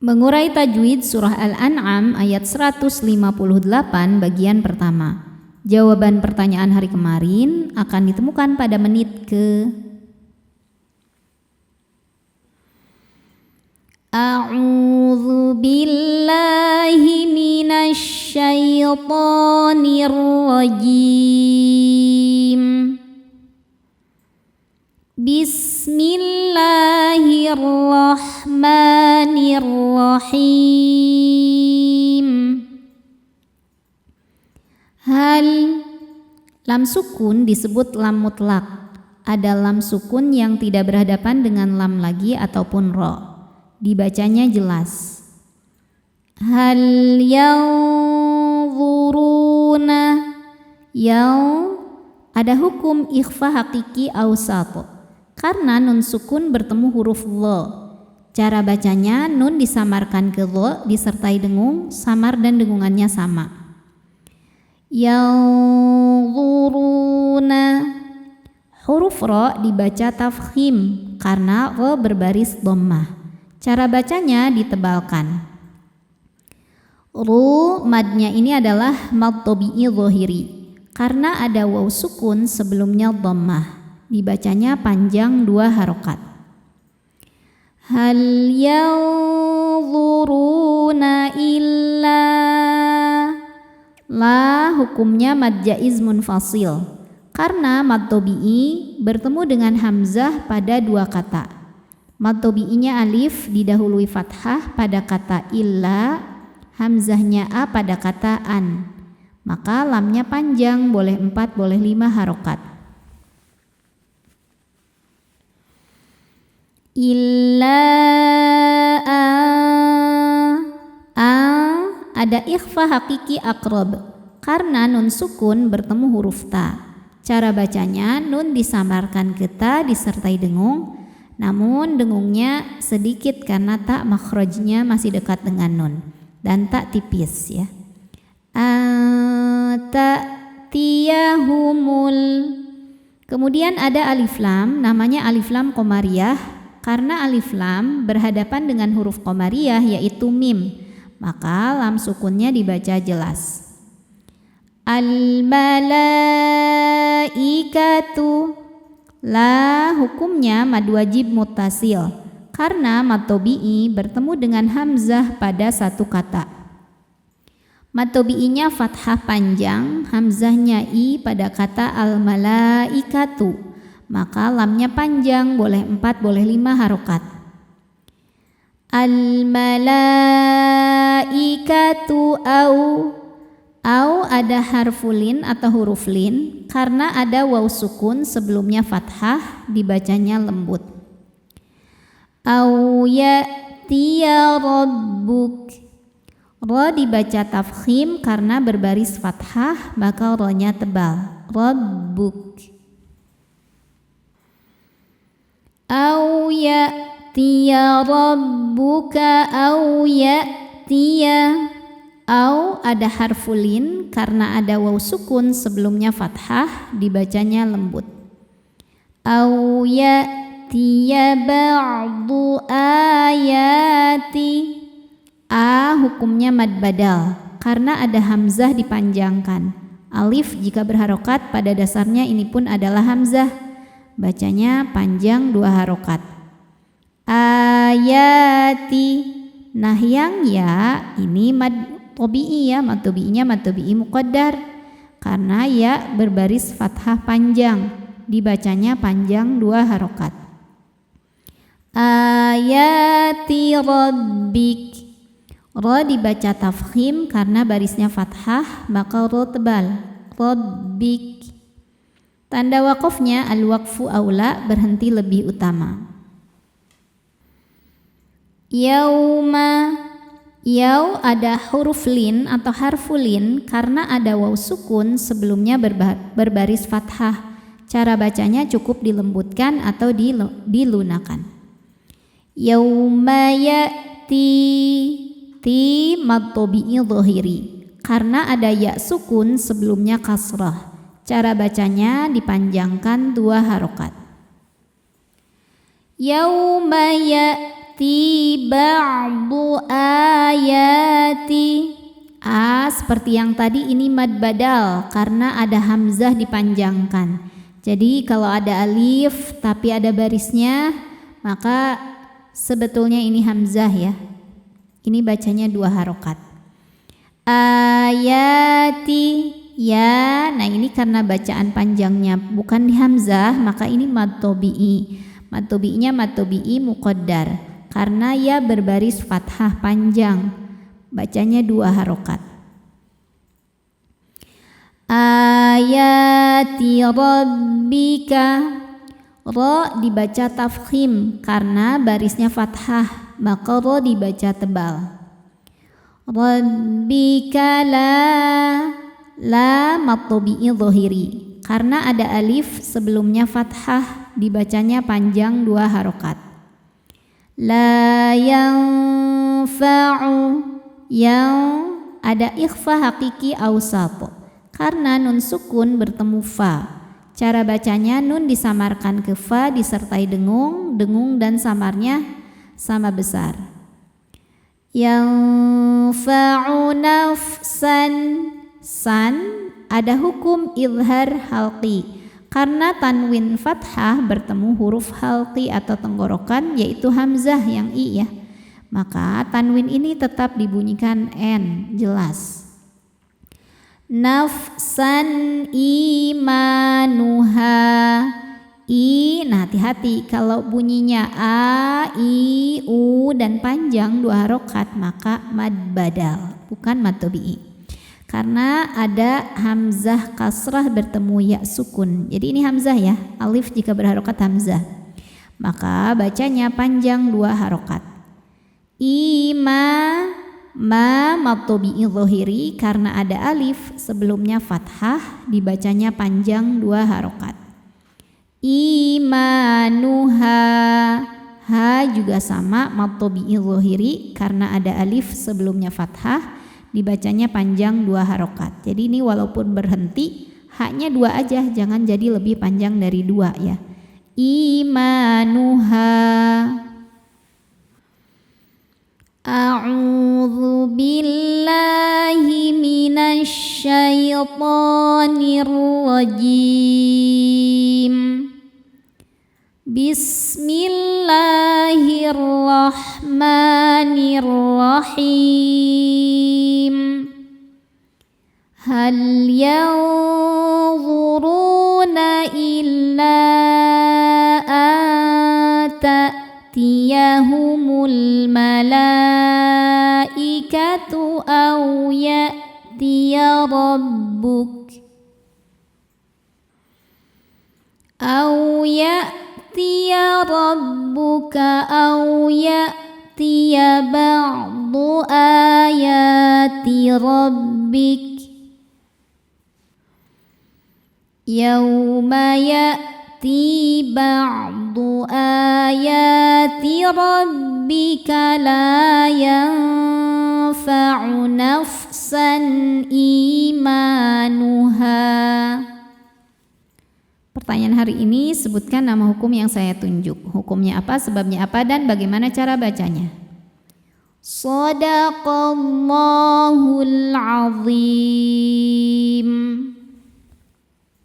Mengurai tajwid surah Al-An'am ayat 158 bagian pertama. Jawaban pertanyaan hari kemarin akan ditemukan pada menit ke A'udzu billahi minasy syaithanir rajim. Bismillahirrahmanirrahim. Hal lam sukun disebut lam mutlak. Ada lam sukun yang tidak berhadapan dengan lam lagi ataupun ro. Dibacanya jelas. Hal yanzuruna. Ada hukum ikhfa hakiki awsat. Karena nun sukun bertemu huruf lo. Cara bacanya nun disamarkan ke lo disertai dengung, samar dan dengungannya sama. Yanzuruna. Huruf ro dibaca tafkhim karena ro berbaris dhammah. Cara bacanya ditebalkan. Ru madnya ini adalah mad tabi'i zahiri karena ada waw sukun sebelumnya dhammah. Dibacanya panjang 2 harokat. Hal yanzuruna illa. La hukumnya mad jaiz munfasil karena mad tabi'i bertemu dengan hamzah pada 2 kata. Mad tabi'inya alif didahului fathah pada kata illa, hamzahnya a pada kata an. Maka lamnya panjang, boleh 4 boleh 5 harokat. Illa ada ikhfa hakiki aqrab karena nun sukun bertemu huruf ta. Cara bacanya nun disamarkan ke ta disertai dengung, namun dengungnya sedikit karena ta makhrajnya masih dekat dengan nun dan ta tipis ya. Ta'tiyahumul. Kemudian ada alif lam, namanya alif lam qamariyah. Karena alif lam berhadapan dengan huruf qamariyah yaitu mim, maka lam sukunnya dibaca jelas. Al-malaikatu. La hukumnya mad wajib muttasil karena mad tabi'i bertemu dengan hamzah pada 1 kata. Mad tabi'inya fathah panjang, hamzahnya i pada kata al-malaikatu. Maka lamnya panjang, boleh 4 boleh 5 harokat. Al-malaikatu au ada harfulin atau huruf lin karena ada waw sukun sebelumnya fathah, dibacanya lembut. Au ya'tiya rabbuk. Ro dibaca tafkhim karena berbaris fathah, maka ro-nya tebal. Rabbuk. Au ya'tiya rabbuka au ya'tiya. Au ada harfulin karena ada waw sukun sebelumnya fathah, dibacanya lembut. Au ya'tiya ba'du ayati. A hukumnya mad badal karena ada hamzah dipanjangkan. Alif jika berharokat pada dasarnya ini pun adalah hamzah. Bacanya panjang 2 harokat. Ayati. Nah yang ya ini mad tabi'i ya, mad tabi'inya mad tabi'i muqaddar karena ya berbaris fathah panjang, dibacanya panjang 2 harokat. Ayati rabbik. Ro dibaca tafkhim karena barisnya fathah, maka ro tebal. Rabbik. Tanda wakofnya al-waqfu aula, berhenti lebih utama. Yauma. Yaw ada huruf lin atau harfulin karena ada waw sukun sebelumnya berbaris fathah. Cara bacanya cukup dilembutkan atau dilunakan. Yauma ya'ti. Ti mad tabi'i zahiri karena ada ya sukun sebelumnya kasrah. Cara bacanya dipanjangkan 2 harokat. Yauma ya'ti ba'du ayati. Seperti yang tadi ini mad badal karena ada hamzah dipanjangkan. Jadi kalau ada alif tapi ada barisnya, maka sebetulnya ini hamzah ya. Ini bacanya 2 harokat. Ayati ya. Nah ini karena bacaan panjangnya bukan di hamzah, maka ini mad tobi'i. Mad tobi'inya mad tobi'i muqaddar karena ya berbaris fathah panjang. Bacanya 2 harokat. Ayati rabbika. Ro dibaca tafkhim karena barisnya fathah, maka ro dibaca tebal. Rabbika la matobi'i dhahiri karena ada alif sebelumnya fathah, dibacanya panjang 2 harokat. La yanfa'u, yang ada ikhfa hakiki awsat karena nun sukun bertemu fa. Cara bacanya nun disamarkan ke fa disertai dengung, dengung dan samarnya sama besar. Yanfa'u nafsan, san ada hukum izhar halqi karena tanwin fathah bertemu huruf halqi atau tenggorokan yaitu hamzah yang i ya. Maka tanwin ini tetap dibunyikan n jelas. Nafsan imanuha, i. Nah hati-hati kalau bunyinya a, i, u dan panjang 2 harokat maka mad badal bukan mad tobi'i karena ada hamzah kasrah bertemu ya sukun. Jadi ini hamzah ya, alif jika berharokat hamzah maka bacanya panjang 2 harokat. Ma mad tobi'i dhahiri karena ada alif sebelumnya fathah, dibacanya panjang 2 harokat. Imanuha, ha juga sama mad tobi'i dhahiri karena ada alif sebelumnya fathah, dibacanya panjang 2 harokat. Jadi ini walaupun berhenti haknya 2 aja, jangan jadi lebih panjang dari 2 ya. Imanuha. A'udzu billahi minasy syaithanir rajim. Bismillahirrahmanirrahim. Hal yanzuruna illa tiyahumul malaikatu aw ya'tiya rabbuk aw ya'tiya rabbuka aw ya'tiya ba'du ayati rabbik yauma ya'ti ba'du ayati rabbika la yanfa'u nafsan imanuha. Pertanyaan hari ini, sebutkan nama hukum yang saya tunjuk. Hukumnya apa, sebabnya apa, dan bagaimana cara bacanya. Shadaqallahul azim.